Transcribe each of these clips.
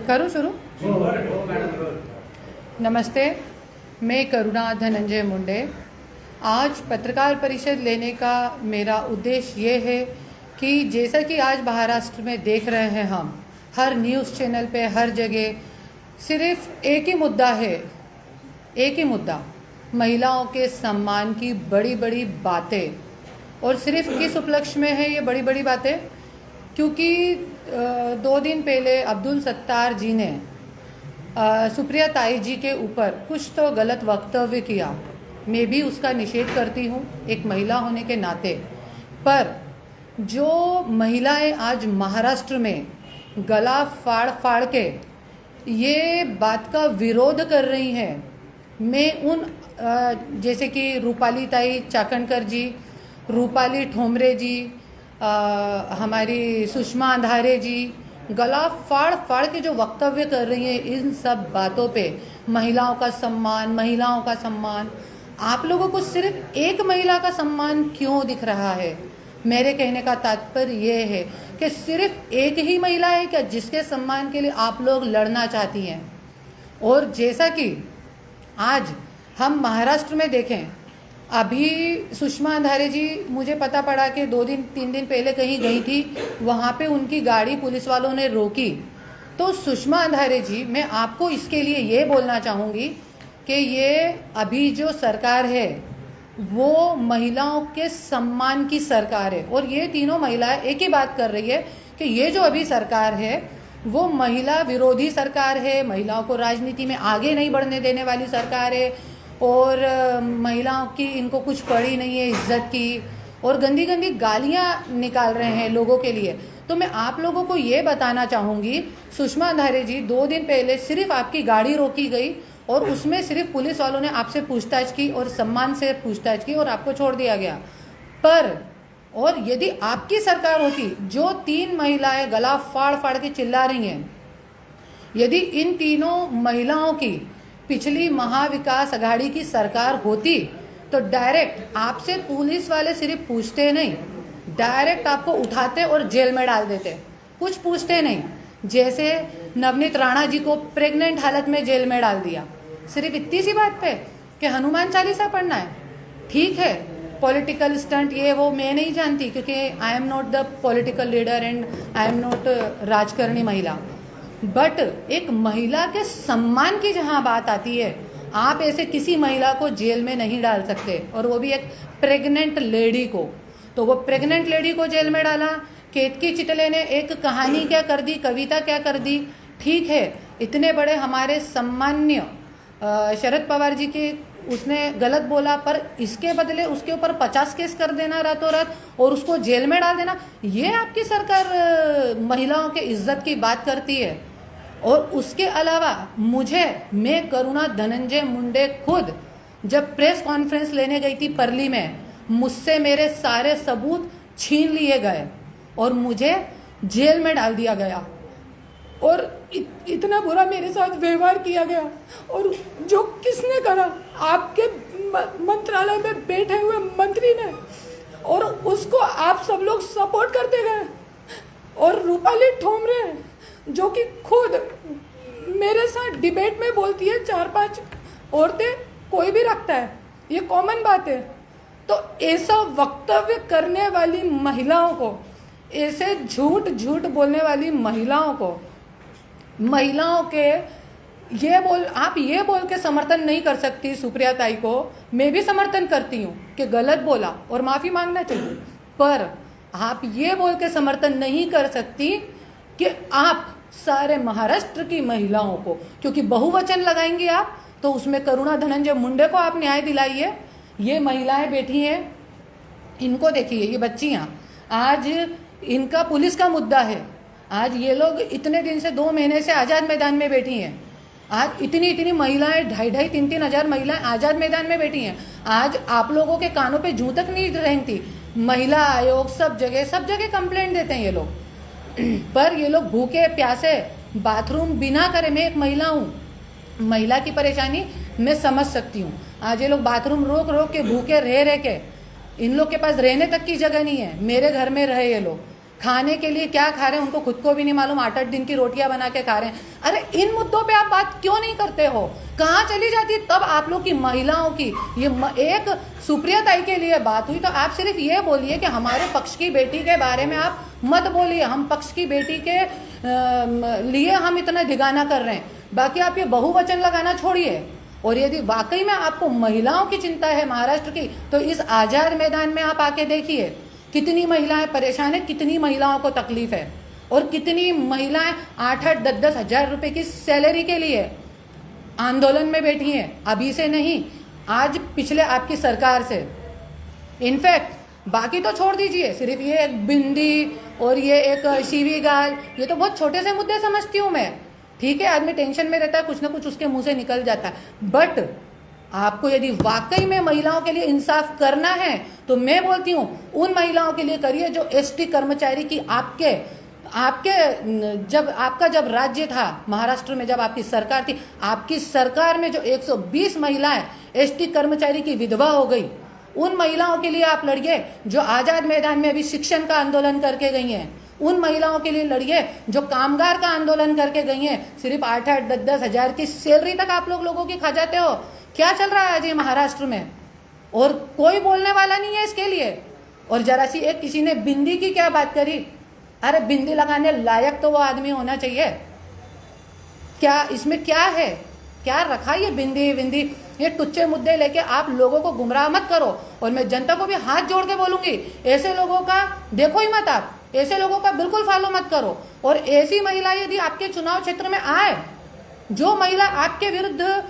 करूँ शुरू? नमस्ते, मैं करुणा धनंजय मुंडे। आज पत्रकार परिषद लेने का मेरा उद्देश्य ये है कि जैसा कि आज महाराष्ट्र में देख रहे हैं हम, हर न्यूज़ चैनल पे हर जगह सिर्फ एक ही मुद्दा है, एक ही मुद्दा, महिलाओं के सम्मान की बड़ी बड़ी बातें। और सिर्फ किस उपलक्ष्य में है ये बड़ी बड़ी बातें? क्योंकि 2 दिन पहले अब्दुल सत्तार जी ने सुप्रिया ताई जी के ऊपर कुछ तो गलत वक्तव्य किया। मैं भी उसका निषेध करती हूँ एक महिला होने के नाते। पर जो महिलाएं आज महाराष्ट्र में गला फाड़ फाड़ के ये बात का विरोध कर रही हैं, मैं उन जैसे कि रूपाली ताई चाकणकर जी, रूपाली ठोमरे जी, हमारी सुषमा अंधारे जी, गला फाड़ फाड़ के जो वक्तव्य कर रही हैं, इन सब बातों पे महिलाओं का सम्मान, महिलाओं का सम्मान, आप लोगों को सिर्फ एक महिला का सम्मान क्यों दिख रहा है? मेरे कहने का तात्पर्य ये है कि सिर्फ एक ही महिला है क्या जिसके सम्मान के लिए आप लोग लड़ना चाहती हैं? और जैसा कि आज हम महाराष्ट्र में देखें, अभी सुषमा अंधारे जी, मुझे पता पड़ा कि 2-3 दिन पहले कहीं गई थी, वहाँ पे उनकी गाड़ी पुलिस वालों ने रोकी। तो सुषमा अंधारे जी, मैं आपको इसके लिए ये बोलना चाहूँगी कि ये अभी जो सरकार है वो महिलाओं के सम्मान की सरकार है। और ये तीनों महिलाएं एक ही बात कर रही है कि ये जो अभी सरकार है वो महिला विरोधी सरकार है, महिलाओं को राजनीति में आगे नहीं बढ़ने देने वाली सरकार है, और महिलाओं की इनको कुछ पड़ी नहीं है इज्जत की, और गंदी गंदी गालियां निकाल रहे हैं लोगों के लिए। तो मैं आप लोगों को ये बताना चाहूँगी, सुषमा अंधारे जी, 2 दिन पहले सिर्फ आपकी गाड़ी रोकी गई और उसमें सिर्फ पुलिस वालों ने आपसे पूछताछ की और सम्मान से पूछताछ की और आपको छोड़ दिया गया। पर और यदि आपकी सरकार होती, जो 3 महिलाएं गला फाड़ फाड़ के चिल्ला रही हैं, यदि इन तीनों महिलाओं की पिछली महाविकास आघाड़ी की सरकार होती तो डायरेक्ट आपसे पुलिस वाले सिर्फ पूछते नहीं, डायरेक्ट आपको उठाते और जेल में डाल देते, कुछ पूछते नहीं। जैसे नवनीत राणा जी को प्रेग्नेंट हालत में जेल में डाल दिया, सिर्फ इतनी सी बात पे कि हनुमान चालीसा पढ़ना है। ठीक है, पॉलिटिकल स्टंट ये वो मैं नहीं जानती, क्योंकि I am not the political leader and I am not राजकारणी महिला। बट एक महिला के सम्मान की जहां बात आती है, आप ऐसे किसी महिला को जेल में नहीं डाल सकते, और वो भी एक प्रेग्नेंट लेडी को। तो वो प्रेग्नेंट लेडी को जेल में डाला। केतकी चिटले ने एक कहानी क्या कर दी, कविता क्या कर दी। ठीक है, इतने बड़े हमारे सम्मान्य शरद पवार जी के उसने गलत बोला, पर इसके बदले उसके ऊपर 50 केस कर देना रातों रात और उसको जेल में डाल देना, ये आपकी सरकार महिलाओं के इज्जत की बात करती है। और उसके अलावा मैं करुणा धनंजय मुंडे खुद जब प्रेस कॉन्फ्रेंस लेने गई थी परली में, मुझसे मेरे सारे सबूत छीन लिए गए और मुझे जेल में डाल दिया गया, और इतना बुरा मेरे साथ व्यवहार किया गया। और जो किसने करा? आपके मंत्रालय में बैठे हुए मंत्री ने, और उसको आप सब लोग सपोर्ट करते गए। और रूपाली ठोमरे जो कि खुद मेरे साथ डिबेट में बोलती है, 4-5 औरतें कोई भी रखता है, ये कॉमन बात है। तो ऐसा वक्तव्य करने वाली महिलाओं को, ऐसे झूठ बोलने वाली महिलाओं को, महिलाओं के आप ये बोल के समर्थन नहीं कर सकती सुप्रिया ताई को। मैं भी समर्थन करती हूँ कि गलत बोला और माफ़ी मांगना चाहिए, पर आप ये बोल के समर्थन नहीं कर सकती कि आप सारे महाराष्ट्र की महिलाओं को, क्योंकि बहुवचन लगाएंगे आप तो उसमें करुणा धनंजय मुंडे को आप न्याय दिलाइए। ये महिलाएं बैठी हैं, इनको देखिए, ये बच्चियाँ, आज इनका पुलिस का मुद्दा है। आज ये लोग इतने दिन से 2 महीने से आज़ाद मैदान में बैठी हैं। आज इतनी महिलाएं, 2,500-3,000 हजार महिलाएं आज़ाद मैदान में बैठी हैं। आज आप लोगों के कानों पे जूं तक नहीं रहती। महिला आयोग सब जगह कंप्लेंट देते हैं ये लोग, पर ये लोग भूखे प्यासे बाथरूम बिना करे। मैं एक महिला हूँ, महिला की परेशानी मैं समझ सकती हूँ। आज ये लोग बाथरूम रोक के भूखे रह के इन लोग के पास रहने तक की जगह नहीं है। मेरे घर में रहे ये लोग, खाने के लिए क्या खा रहे हैं उनको खुद को भी नहीं मालूम, 8-8 दिन की रोटियां बना के खा रहे हैं। अरे इन मुद्दों पे आप बात क्यों नहीं करते हो? कहाँ चली जाती है तब आप लोग की महिलाओं की? ये एक सुप्रिया ताई के लिए बात हुई तो आप सिर्फ ये बोलिए कि हमारे पक्ष की बेटी के बारे में आप मत बोलिए, हम पक्ष की बेटी के लिए हम इतना दिगाना कर रहे हैं, बाकी आप ये बहुवचन लगाना छोड़िए। और यदि वाकई में आपको महिलाओं की चिंता है महाराष्ट्र की, तो इस आजाद मैदान में आप आके देखिए कितनी महिलाएं परेशान है, कितनी महिलाओं को तकलीफ है, और कितनी महिलाएं 8-8, 10-10 हजार रुपए की सैलरी के लिए आंदोलन में बैठी हैं। अभी से नहीं, आज पिछले आपकी सरकार से। इनफैक्ट बाकी तो छोड़ दीजिए, सिर्फ ये एक बिंदी और ये एक शिवी गाल, ये तो बहुत छोटे से मुद्दे समझती हूँ मैं। ठीक है, आदमी टेंशन में रहता है, कुछ ना कुछ उसके मुंह से निकल जाता है, बट आपको यदि वाकई में महिलाओं के लिए इंसाफ करना है तो मैं बोलती हूँ उन महिलाओं के लिए करिए जो एसटी कर्मचारी की आपके जब राज्य था महाराष्ट्र में, जब आपकी सरकार थी, आपकी सरकार में जो 120 महिलाएं एसटी कर्मचारी की विधवा हो गई, उन महिलाओं के लिए आप लड़िए। जो आजाद मैदान में अभी शिक्षण का आंदोलन करके गई हैं, उन महिलाओं के लिए लड़िए। जो कामगार का आंदोलन करके गई हैं, सिर्फ 8-8, 10-10 हजार की सैलरी तक आप लोगों की खा जाते हो। क्या चल रहा है आज ये महाराष्ट्र में, और कोई बोलने वाला नहीं है इसके लिए। और जरा सी एक किसी ने बिंदी की क्या बात करी, अरे बिंदी लगाने लायक तो वो आदमी होना चाहिए। क्या इसमें क्या है, क्या रखा ये बिंदी विंदी, ये टुच्चे मुद्दे लेके आप लोगों को गुमराह मत करो। और मैं जनता को भी हाथ जोड़ के बोलूंगी, ऐसे लोगों का देखो ही मत, आप ऐसे लोगों का बिल्कुल फॉलो मत करो। और ऐसी महिला यदि आपके चुनाव क्षेत्र में आए, जो महिला आपके विरुद्ध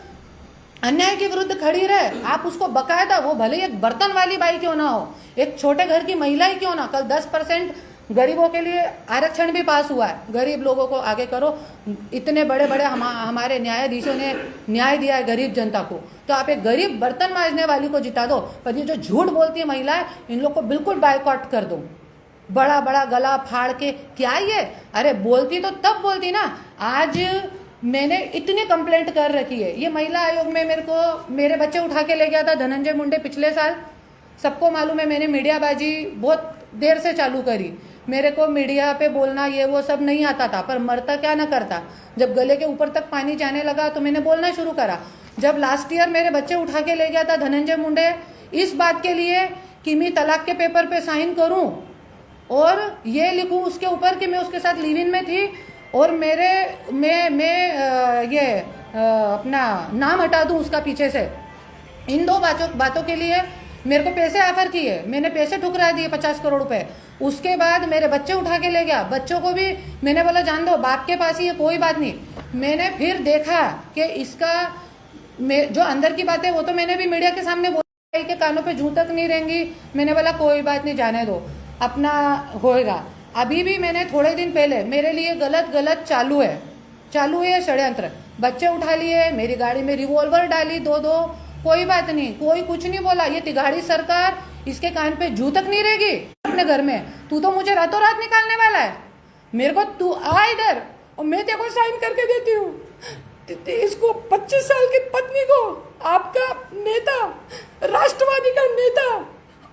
अन्याय के विरुद्ध खड़ी रहे, आप उसको बकायदा, वो भले एक बर्तन वाली बाई क्यों ना हो, एक छोटे घर की महिला ही क्यों ना, कल 10% गरीबों के लिए आरक्षण भी पास हुआ है, गरीब लोगों को आगे करो। इतने बड़े बड़े हमारे न्यायाधीशों ने न्याय दिया है गरीब जनता को, तो आप एक गरीब बर्तन मांजने वाली को जिता दो। पर ये जो झूठ बोलती है महिलाएं, इन लोग को बिल्कुल बायकॉट कर दो। बड़ा बड़ा गला फाड़ के क्या ये, अरे बोलती तो तब बोलती ना। आज मैंने इतनी कंप्लेंट कर रखी है, ये महिला आयोग में मेरे बच्चे उठा के ले गया था धनंजय मुंडे पिछले साल। सबको मालूम है, मैंने मीडियाबाजी बहुत देर से चालू करी। मेरे को मीडिया पे बोलना ये वो सब नहीं आता था, पर मरता क्या ना करता। जब गले के ऊपर तक पानी जाने लगा तो मैंने बोलना शुरू करा। जब लास्ट ईयर मेरे बच्चे उठा के ले गया था धनंजय मुंडे इस बात के लिए कि मैं तलाक के पेपर पे साइन करूं और ये लिखूं उसके ऊपर कि मैं उसके साथ लिव इन में थी, और अपना नाम हटा दूं उसका पीछे से, इन दो बातों के लिए मेरे को पैसे ऑफर किए। मैंने पैसे ठुकरा दिए 50 करोड़ रुपए। उसके बाद मेरे बच्चे उठा के ले गया, बच्चों को भी मैंने बोला जान दो, बाप के पास ही है, कोई बात नहीं। मैंने फिर देखा कि इसका जो अंदर की बात है वो तो मैंने भी मीडिया के सामने बोला कि कानों पे जूं तक नहीं रहेंगी। मैंने बोला कोई बात नहीं, जाने दो, अपना होएगा। अभी भी मैंने थोड़े दिन पहले, मेरे लिए गलत चालू है षड्यंत्र। बच्चे उठा लिए, मेरी गाड़ी में रिवॉल्वर डाली दो, कोई बात नहीं, कोई कुछ नहीं बोला। ये तिगाड़ी सरकार, इसके कान पे जू तक नहीं रहेगी अपने घर में। तू तो मुझे रातों रात निकालने वाला है, मेरे को तू आ इधर और मैं तेरे को साइन करके देती हूँ। इसको 25 साल की पत्नी को आपका नेता, राष्ट्रवादी का नेता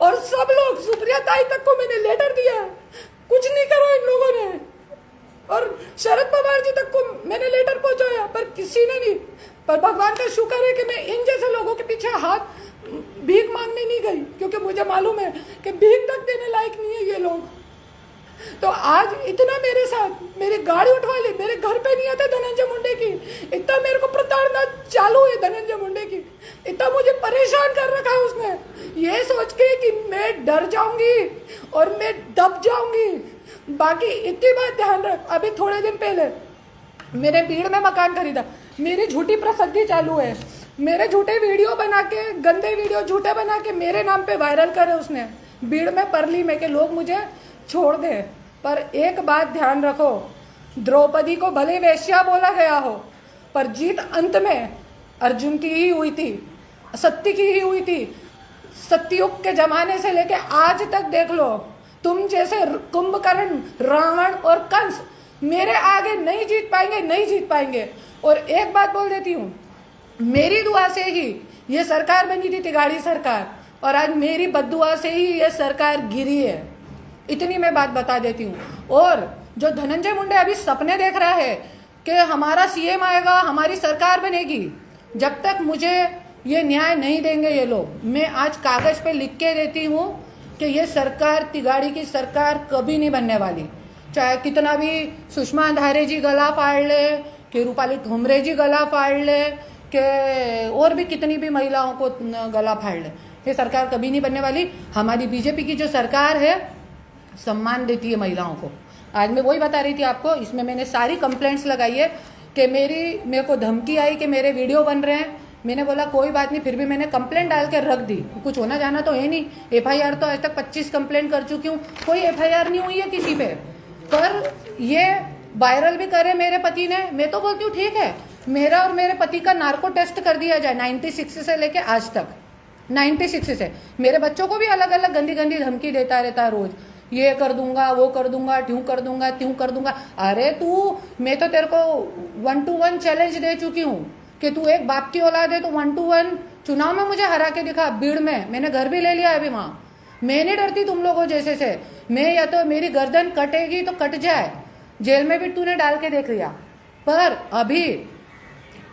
और सब लोग, सुप्रिया ताई तक को मैंने लेटर दिया, कुछ नहीं करो इन लोगों ने। और शरद पवार जी तक को मैंने लेटर पहुंचाया, पर किसी ने नहीं। पर भगवान का शुक्र है कि मैं इन जैसे लोगों के पीछे हाथ भीख मांगने नहीं गई, क्योंकि मुझे मालूम है कि भीख तक देने लायक नहीं है ये लोग। तो आज इतना मेरे साथ, मेरी गाड़ी उठवा ली, मेरे घर पे नहीं आते धनंजय मुंडे की, इतना मेरे को प्रताड़ना चालू है धनंजय मुंडे की, इतना मुझे परेशान कर रखा है उसने, ये सोच के कि मैं डर जाऊंगी और मैं दब जाऊंगी। बाकी इतनी बात ध्यान रख, अभी थोड़े दिन पहले मैंने भीड़ में मकान खरीदा, मेरी झूठी प्रसिद्धि चालू है, मेरे झूठे वीडियो बना के, गंदे वीडियो झूठे बना के मेरे नाम पे वायरल करे उसने भीड़ में, परली में, के लोग मुझे छोड़ दे। पर एक बात ध्यान रखो, द्रौपदी को भले वेश्या बोला गया हो, पर जीत अंत में अर्जुन की ही हुई थी, सत्य की ही हुई थी। सत्ययुग के जमाने से लेके आज तक देख लो, तुम जैसे कुंभकर्ण, रावण और कंस मेरे आगे नहीं जीत पाएंगे। और एक बात बोल देती हूँ, मेरी दुआ से ही ये सरकार बनी थी, तिगाड़ी सरकार, और आज मेरी बद्दुआ से ही ये सरकार गिरी है। इतनी मैं बात बता देती हूँ। और जो धनंजय मुंडे अभी सपने देख रहा है कि हमारा सीएम आएगा, हमारी सरकार बनेगी, जब तक मुझे ये न्याय नहीं देंगे ये लोग, मैं आज कागज पे लिख के देती हूँ कि ये सरकार, तिगाड़ी की सरकार कभी नहीं बनने वाली। चाहे कितना भी सुषमा अंधारे जी गला फाड़ ले, कि रूपाली ठोमरे जी गला फाड़ ले, कि और भी कितनी भी महिलाओं को गला फाड़ ले, ये सरकार कभी नहीं बनने वाली। हमारी बीजेपी की जो सरकार है सम्मान देती है महिलाओं को। आज मैं वही बता रही थी आपको, इसमें मैंने सारी कंप्लेंट्स लगाई है कि मेरे को धमकी आई कि मेरे वीडियो बन रहे हैं। मैंने बोला कोई बात नहीं, फिर भी मैंने कंप्लेंट डाल के रख दी। कुछ होना जाना तो है नहीं। एफआईआर तो आज तक 25 कंप्लेंट कर चुकी हूँ, कोई एफआईआर नहीं हुई है किसी पे। पर ये वायरल भी करे मेरे पति ने, मैं तो बोलती हूँ ठीक है, मेरा और मेरे पति का नार्को टेस्ट कर दिया जाए 96 से लेके आज तक। 96 से मेरे बच्चों को भी अलग अलग गंदी गंदी धमकी देता रहता है रोज, ये कर दूंगा, वो कर दूंगा, ट्यूं कर दूंगा, त्यों कर दूंगा। अरे तू, मैं तो तेरे को 1-to-1 चैलेंज दे चुकी हूँ कि तू एक बाप की औलाद है तो 1-to-1 चुनाव में मुझे हरा के दिखा। भीड़ में मैंने घर भी ले लिया है अभी वहां। मैं नहीं डरती तुम लोगों जैसे से। मैं या तो मेरी गर्दन कटेगी तो कट जाए, जेल में भी तूने डाल के देख लिया। पर अभी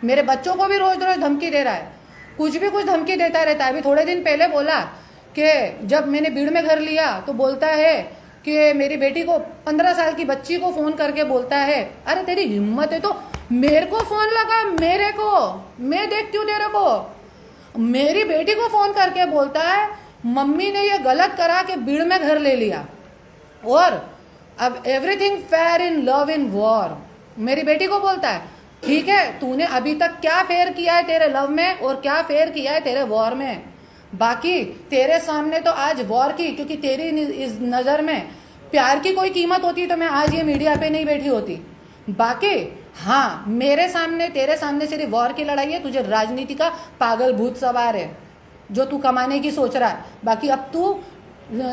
मेरे बच्चों को भी रोज रोज धमकी दे रहा है, कुछ भी कुछ धमकी देता रहता है। अभी थोड़े दिन पहले बोला कि जब मैंने भीड़ में घर लिया तो बोलता है कि मेरी बेटी को, 15 साल की बच्ची को फोन करके बोलता है, अरे तेरी हिम्मत है तो मेरे को फोन लगा, मेरे को, मैं देखती हूँ तेरे को। मेरी बेटी को फोन करके बोलता है मम्मी ने ये गलत करा कि भीड़ में घर ले लिया। और अब everything fair in love in war मेरी बेटी को बोलता है, ठीक है तूने अभी तक क्या फेयर किया है तेरे लव में और क्या फेयर किया है तेरे वॉर में। बाकी तेरे सामने तो आज वॉर की, क्योंकि तेरी इस नजर में प्यार की कोई कीमत होती तो मैं आज ये मीडिया पे नहीं बैठी होती। बाकी हाँ, मेरे सामने, तेरे सामने सिर्फ वॉर की लड़ाई है। तुझे राजनीति का पागल भूत सवार है जो तू कमाने की सोच रहा है। बाकी अब तू,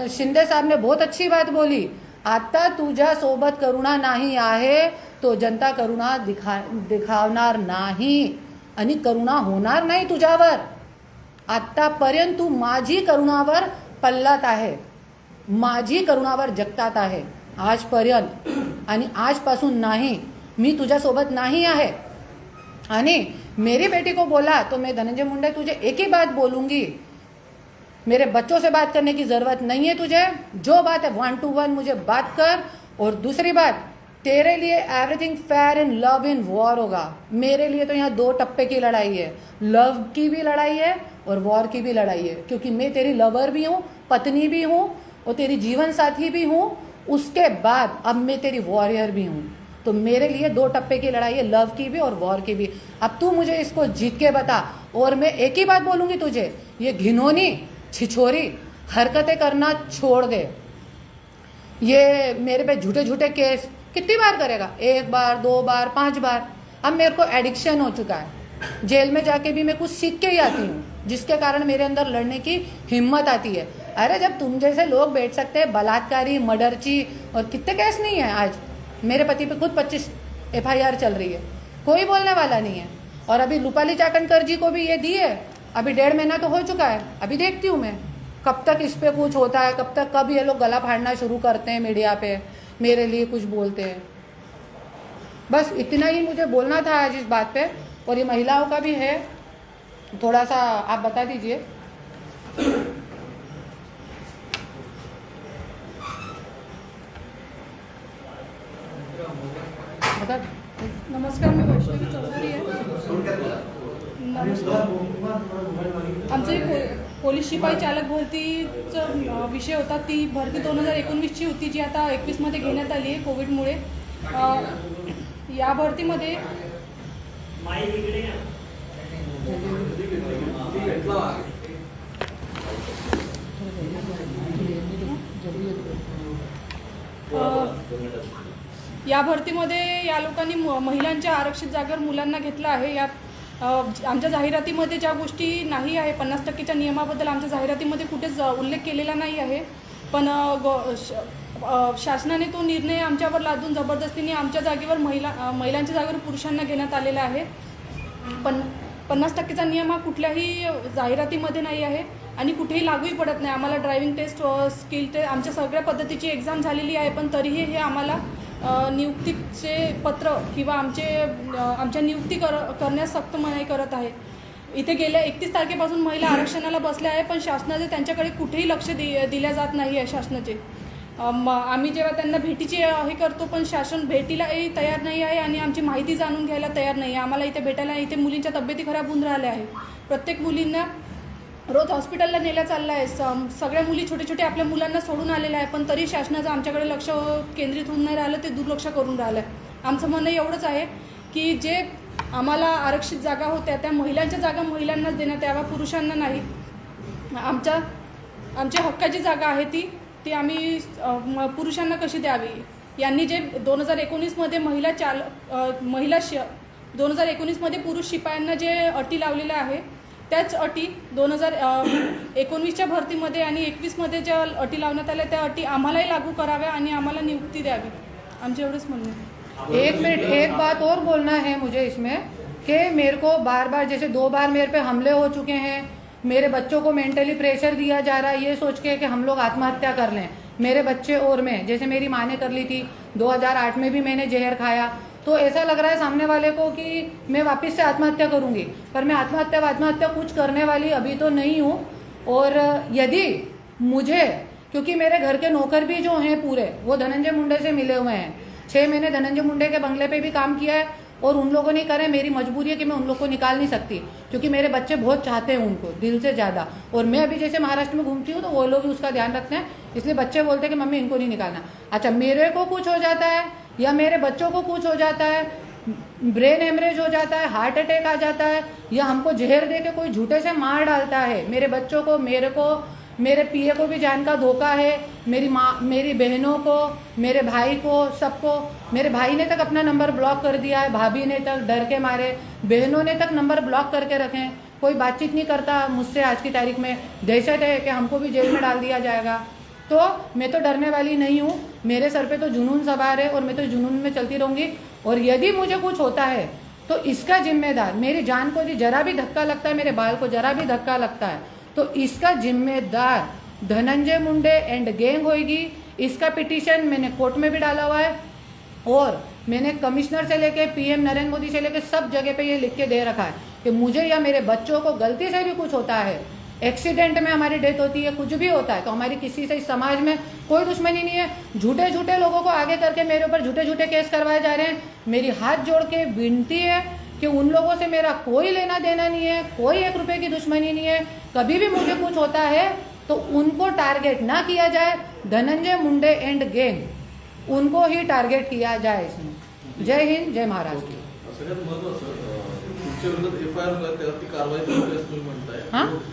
शिंदे साहब ने बहुत अच्छी बात बोली, आता तुझ्या सोबत करुणा नाही आहे तो जनता करुणा दिखावणार नाही आणि करुणा होणार नाही तुझ्यावर। आतापर्यंत तू माझी करुणावर पल्लत आहे, माझी करुणावर जगतात आहे आजपर्यंत, आणि आजपासून नाही, मी तुझ्यासोबत नाही आहे। आणि मेरी बेटी को बोला तो मैं धनंजय मुंडे तुझे एक ही बात बोलूंगी, मेरे बच्चों से बात करने की जरूरत नहीं है तुझे। जो बात है 1-to-1 मुझे बात कर। और दूसरी बात, तेरे लिए everything fair in love in war होगा। मेरे लिए तो यहाँ 2 टप्पे की लड़ाई है, लव की भी लड़ाई है और वॉर की भी लड़ाई है। क्योंकि मैं तेरी लवर भी हूँ, पत्नी भी हूँ और तेरी जीवन साथी भी हूँ। उसके बाद अब मैं तेरी वॉरियर भी हूँ। तो मेरे लिए 2 टप्पे की लड़ाई है, लव की भी और वॉर की भी। अब तू मुझे इसको जीत के बता। और मैं एक ही बात बोलूंगी तुझे, ये घिनौनी छिछोरी हरकतें करना छोड़ दे। ये मेरे पे झूठे झूठे केस कितनी बार करेगा? 1 बार, 2 बार, 5 बार। अब मेरे को एडिक्शन हो चुका है। जेल में जाके भी मैं कुछ सीख के ही आती हूँ, जिसके कारण मेरे अंदर लड़ने की हिम्मत आती है। अरे जब तुम जैसे लोग बैठ सकते हैं, बलात्कारी, मर्डरची और कितने केस नहीं है। आज मेरे पति पे खुद 25 एफआईआर चल रही है, कोई बोलने वाला नहीं है। और अभी रूपाली चाकणकर जी को भी ये दी है, अभी 1.5 महीना तो हो चुका है। अभी देखती हूँ मैं कब तक इस पे कुछ होता है, कब ये लोग गला फाड़ना शुरू करते हैं मीडिया पे, मेरे लिए कुछ बोलते हैं। बस इतना ही मुझे बोलना था आज इस बात पे। और ये महिलाओं का भी है, थोड़ा सा आप बता दीजिए। बता। नमस्कार, मी वैष्णवी चौधरी आहे। आमचे पोलीस शिपाई चालक भरतीचा विषय होता। ती भरती 2019ची होती, जी आता 21मध्ये घेण्यात आली आहे कोविडमुळे। या भरतीमध्ये या भरतीमध्ये या लोकांनी महिलांच्या आरक्षित जागेवर मुलांना घेतलं आहे। या आमच्या जाहिरातीमध्ये ज्या गोष्टी नाही आहे, 50%च्या नियमाबद्दल आमच्या जाहिरातीमध्ये कुठेच उल्लेख केलेला नाही आहे। पण शासनाने तो निर्णय आमच्यावर लादून जबरदस्तीने आमच्या जागेवर महिलांच्या जागेवर पुरुषांना घेण्यात आलेला आहे। पण 50%चा नियम हा कुठल्याही जाहिरातीमध्ये नाही आहे आणि कुठेही लागूही पडत नाही. आम्हाला ड्रायव्हिंग टेस्ट, स्किल टेस्ट, आमच्या सगळ्या पद्धतीची एक्झाम झालेली आहे, पण तरीही हे आम्हाला नियुक्तीचे पत्र किंवा आमच्या नियुक्ती करण्यास सक्त मनाई करत आहे. इथे गेल्या 31 तारखेपासून महिला आरक्षणाला बसल्या आहे, पण शासनाचे त्यांच्याकडे कुठेही लक्ष दिल्या जात नाही आहे शासनाचे. आम्ही जेव्हा त्यांना भेटीची हे करतो, पण शासन भेटीलाही तयार नाही आहे आणि आमची माहिती जाणून घ्यायला तयार नाही आहे. आम्हाला इथे भेटायला, इथे मुलींच्या तब्येती खराब होऊन राहिल्या आहे. प्रत्येक मुलींना रोज हॉस्पिटलला नेल्या चाललं आहे. सगळ्या मुली छोटे छोटे आपल्या मुलांना सोडून आलेल्या आहे, पण तरी शासनाचं आमच्याकडे लक्ष केंद्रित होऊन नाही राहिलं, ते दुर्लक्ष करून राहिलं आहे. आमचं म्हणणं एवढंच आहे की जे आम्हाला आरक्षित जागा होत्या त्या महिलांच्या जागा महिलांनाच देण्यात याव्या, पुरुषांना नाही. आमच्या हक्काची जागा आहे ती आम्ही पुरुषांना कशी द्यावी. यांनी जे 2019मध्ये 2019मध्ये पुरुष शिपायांना जे अटी लावलेल्या आहे, त्याच अटी 2019च्या भरतीमध्ये आणि 21मध्ये ज्या अटी लावण्यात आल्या त्या अटी आम्हालाही लागू कराव्या आणि आम्हाला नियुक्ती द्यावी. आमचे एवढंच म्हणणं आहे. एक मिनट, एक बात और बोलना है मुझे इसमें कि मेरे को बार बार, जैसे 2 बार मेरे पे हमले हो चुके हैं, मेरे बच्चों को मेंटली प्रेशर दिया जा रहा है ये सोच के कि हम लोग आत्महत्या कर लें, मेरे बच्चे और मैं. जैसे मेरी माँ ने कर ली थी, 2008 में भी मैंने जहर खाया, तो ऐसा लग रहा है सामने वाले को कि मैं वापस से आत्महत्या करूंगी, पर मैं आत्महत्या कुछ करने वाली अभी तो नहीं हूँ. और यदि मुझे, क्योंकि मेरे घर के नौकर भी जो हैं पूरे, वो धनंजय मुंडे से मिले हुए हैं. 6 महीने धनंजय मुंडे के बंगले पे भी काम किया है और उन लोगों ने करे. मेरी मजबूरी है कि मैं उन लोग को निकाल नहीं सकती, क्योंकि मेरे बच्चे बहुत चाहते हैं उनको दिल से ज़्यादा. और मैं अभी जैसे महाराष्ट्र में घूमती हूँ तो वो लोग भी उसका ध्यान रखते हैं, इसलिए बच्चे बोलते हैं कि मम्मी इनको नहीं निकालना. अच्छा, मेरे को कुछ हो जाता है या मेरे बच्चों को कुछ हो जाता है, ब्रेन हेमरेज हो जाता है, हार्ट अटैक आ जाता है, या हमको जहर दे के कोई झूठे से मार डालता है, मेरे बच्चों को, मेरे को, मेरे पीए को भी जान का धोखा है, मेरी माँ, मेरी बहनों को, मेरे भाई को, सबको. मेरे भाई ने तक अपना नंबर ब्लॉक कर दिया है, भाभी ने तक डर के मारे, बहनों ने तक नंबर ब्लॉक करके रखे हैं. कोई बातचीत नहीं करता मुझसे आज की तारीख में. दहशत है कि हमको भी जेल में डाल दिया जाएगा. तो मैं तो डरने वाली नहीं हूँ, मेरे सर पे तो जुनून सवार है और मैं तो जुनून में चलती रहूँगी. और यदि मुझे कुछ होता है तो इसका जिम्मेदार, मेरी जान को यदि जरा भी धक्का लगता है, मेरे बाल को जरा भी धक्का लगता है, तो इसका जिम्मेदार धनंजय मुंडे एंड गैंग होगी. इसका पिटीशन मैंने कोर्ट में भी डाला हुआ है और मैंने कमिश्नर से लेके पीएम नरेंद्र मोदी से लेके सब जगह पे ये लिख के दे रखा है कि मुझे या मेरे बच्चों को गलती से भी कुछ होता है, एक्सीडेंट में हमारी डेथ होती है, कुछ भी होता है, तो हमारी किसी से, इस समाज में कोई दुश्मनी नहीं है. झूठे झूठे लोगों को आगे करके मेरे ऊपर झूठे झूठे केस करवाए जा रहे हैं. मेरी हाथ जोड़ के विनती है कि उन लोगों से मेरा कोई लेना देना नहीं है, कोई 1 रुपये की दुश्मनी नहीं है. कभी भी मुझे कुछ होता है तो उनको टारगेट ना किया जाए, धनंजय मुंडे एंड गैंग उनको ही टारगेट किया जाए इसमें. जय हिंद, जय महाराष्ट्र. सगळ्यात महत्त्वाचं, तुमच्या विरोधात एफआयआर होता त्यावरती कारवाई करू असं तुम्ही म्हणताय.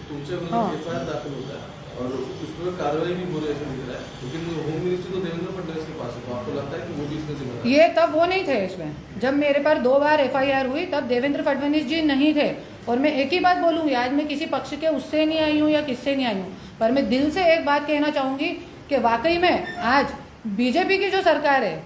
तुमच्या विरोधात एफआयआर दाखल होता है और उस पर कार्रवाई भी हो रही है दिख रहा है, लेकिन होम मिनिस्ट्री तो देवेंद्र फडणवीस के पास है, तो आपको लगता है कि वो भी इसमें जिम्मेदार? ये तब वो नहीं थे इसमें, जब मेरे पर 2 बार एफआईआर हुई तब देवेंद्र फडणवीस जी नहीं थे. और मैं एक ही बात बोलूँगी, आज मैं किसी पक्ष के उससे नहीं आई हूँ या किससे नहीं आई हूँ, पर मैं दिल से एक बात कहना चाहूँगी कि वाकई में आज बीजेपी की जो सरकार है,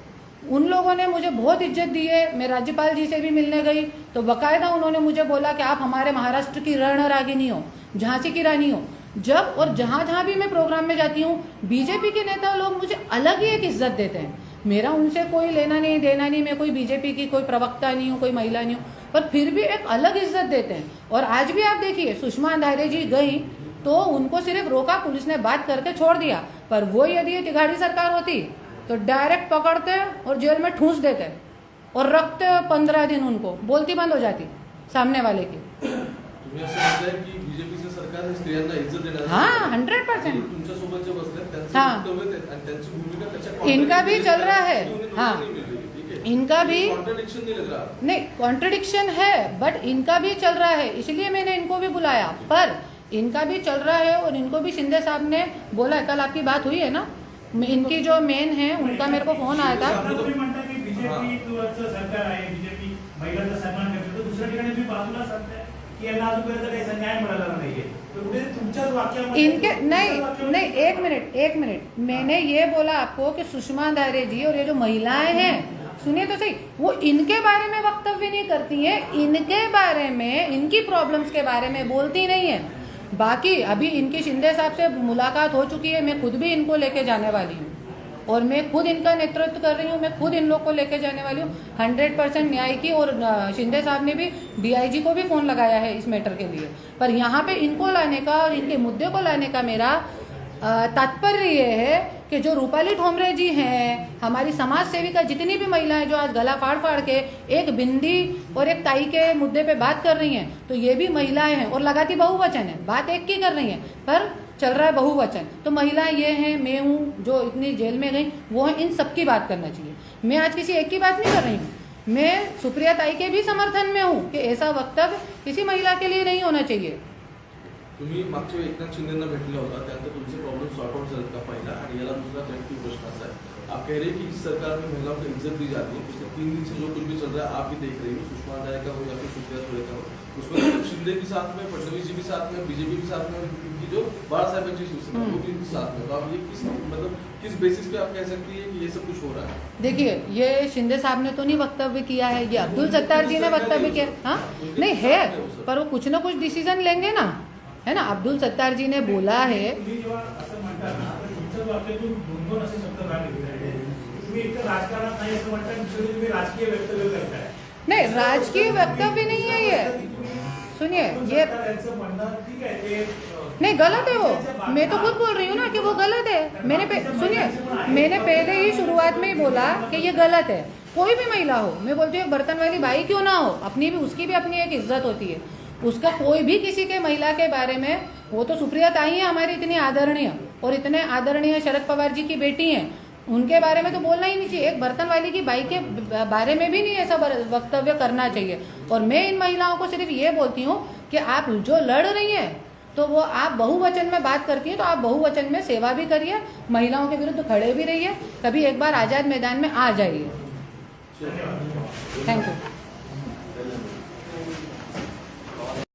उन लोगों ने मुझे बहुत इज्जत दी है. मैं राज्यपाल जी से भी मिलने गई तो बाकायदा उन्होंने मुझे बोला कि आप हमारे महाराष्ट्र की रणरागिनी हो, झांसी की रानी हो. जब और जहाँ जहाँ भी मैं प्रोग्राम में जाती हूँ, बीजेपी के नेता लोग मुझे अलग ही एक इज्जत देते हैं. मेरा उनसे कोई लेना नहीं देना नहीं, मैं कोई बीजेपी की कोई प्रवक्ता नहीं हूँ, कोई महिला नहीं हूँ, पर फिर भी एक अलग इज्जत देते हैं. और आज भी आप देखिए, सुषमा अंधारे जी गई तो उनको सिर्फ रोका, पुलिस ने बात करके छोड़ दिया. पर वो यदि ये तिगाड़ी सरकार होती तो डायरेक्ट पकड़ते और जेल में ठूंस देते और रखते 15 दिन, उनको बोलती बंद हो जाती सामने वाले की. तुम्ही असं म्हणताय की बीजेपीचं सरकार स्त्रियांना इज्जत देणार? हाँ, 100%. तुमच्यासोबत जे बसले त्यांचं हाँ. वक्तव्य आणि त्यांची भूमिका त्याच्या इनका भी चल रहा है. हाँ, इनका भी कॉन्ट्रडिक्शन नहीं लग रहा? नहीं, कॉन्ट्रडिक्शन है, बट इनका भी चल रहा है, इसलिए मैंने इनको भी बुलाया. पर इनका भी चल रहा है और इनको भी शिंदे साहब ने बोला है. कल आपकी बात हुई है ना, इनकी जो मेन है उनका मेरे को फोन आया था. तुम्ही म्हणता की बीजेपी सरकार आहे, बीजेपी महिलांचा सन्मान करते, तर दुसऱ्या ठिकाणी तुम्ही बाजूला सांगताय की यांना अजूनपर्यंत काही न्याय मिळाला नाहीये. तर कुठे तुमच्याच वाक्यामध्ये इनके नहीं, एक मिनट, मैंने ये बोला आपको कि सुषमा अंधारे जी और ये जो महिलाएं हैं, सुनिए तो सही, वो इनके बारे में वक्तव्य नहीं करती हैं, इनके बारे में, इनकी प्रॉब्लम्स के बारे में बोलती नहीं है. बाकी अभी इनकी शिंदे साहब से मुलाकात हो चुकी है, मैं खुद भी इनको लेके जाने वाली हूँ और मैं खुद इनका नेतृत्व कर रही हूँ, मैं खुद इन लोग को लेके जाने वाली हूँ 100% न्याय की। और शिंदे साहब ने भी डीआईजी को भी फ़ोन लगाया है इस मैटर के लिए। पर यहाँ पे इनको लाने का और इनके मुद्दे को लाने का मेरा तात्पर्य ये है कि जो रूपाली ठोमरे जी हैं, हमारी समाज सेविका जितनी भी महिलाएं जो आज गला फाड़ फाड़ के एक बिंदी और एक ताई के मुद्दे पे बात कर रही हैं, तो ये भी महिलाएं हैं और लगाती बहुवचन है, बात एक की कर रही हैं पर चल रहा है बहुवचन। तो महिलाएं ये हैं, मैं हूँ जो इतनी जेल में गई, वो है, इन सब की बात करना चाहिए। मैं आज किसी एक की बात नहीं कर रही हूँ, मैं सुप्रिया ताई के भी समर्थन में हूँ कि ऐसा वक्तव्य किसी महिला के लिए नहीं होना चाहिए। तुम्ही मागच्या वेळी एकनाथ शिंदेना भेटला होता, त्यानंतर तुमचे प्रॉब्लेम सॉर्ट आउट झाले का पहिला? आणि याला दूसरा कनेक्टिव प्रश्न असा है, आप कह रहे हैं कि इस सरकार में महिलाओं को इज्जत दी जाती है। पिछले 3 दिन से जो कुछ भी चल रहा है आप भी देख रही हो, सुषमा अंधारे का हो या फिर सुप्रिया सुळे का हो, उसमें तो शिंदे के साथ में, फडणवीस जी भी साथ में, बीजेपी भी साथ में, उनकी जो बाळासाहेबांची शिवसेना वो भी साथ में। तो आप ये किस बेसिस पे आप कह सकती है कि ये सब कुछ हो रहा है? देखिए, ये शिंदे साहब ने तो नहीं वक्तव्य किया है, ये अब्दुल सत्तार जी ने वक्तव्य किया। हाँ नहीं है, पर वो कुछ ना कुछ डिसीजन लेंगे ना, है ना। अब्दुल सत्तार जी ने बोला है, तुम्ही जेव्हा असं म्हणता ना, तर तुमच्या वाक्यातून 2 असे शब्द बाहेर निघाले. तुम्ही एक तर राजकारणात नाही असं म्हणता, दुसरे तुम्ही राजकीय वक्तव्य करताय. नहीं राजकीय वक्तव्य नहीं है ये, सुनिए ये म्हणणं ठीक आहे ते नहीं गलत है वो, मैं तो खुद बोल रही हूँ ना कि वो गलत है। सुनिए, मैंने पहले ही शुरुआत में ही बोला कि ये गलत है। कोई भी महिला हो, मैं बोलती हूँ बर्तन वाली बाई क्यों ना हो, अपनी भी उसकी भी अपनी एक इज्जत होती है। उसका कोई भी किसी के महिला के बारे में, वो तो सुप्रिया ताई है हमारी इतनी आदरणीय, और इतने आदरणीय शरद पवार जी की बेटी हैं, उनके बारे में तो बोलना ही नहीं चाहिए। एक बर्तन वाली की बाई के बारे में भी नहीं ऐसा वक्तव्य करना चाहिए। और मैं इन महिलाओं को सिर्फ ये बोलती हूँ कि आप जो लड़ रही हैं, तो वो आप बहुवचन में बात करती हैं, तो आप बहुवचन में सेवा भी करिए, महिलाओं के विरुद्ध खड़े भी रहिए, कभी एक बार आज़ाद मैदान में आ जाइए।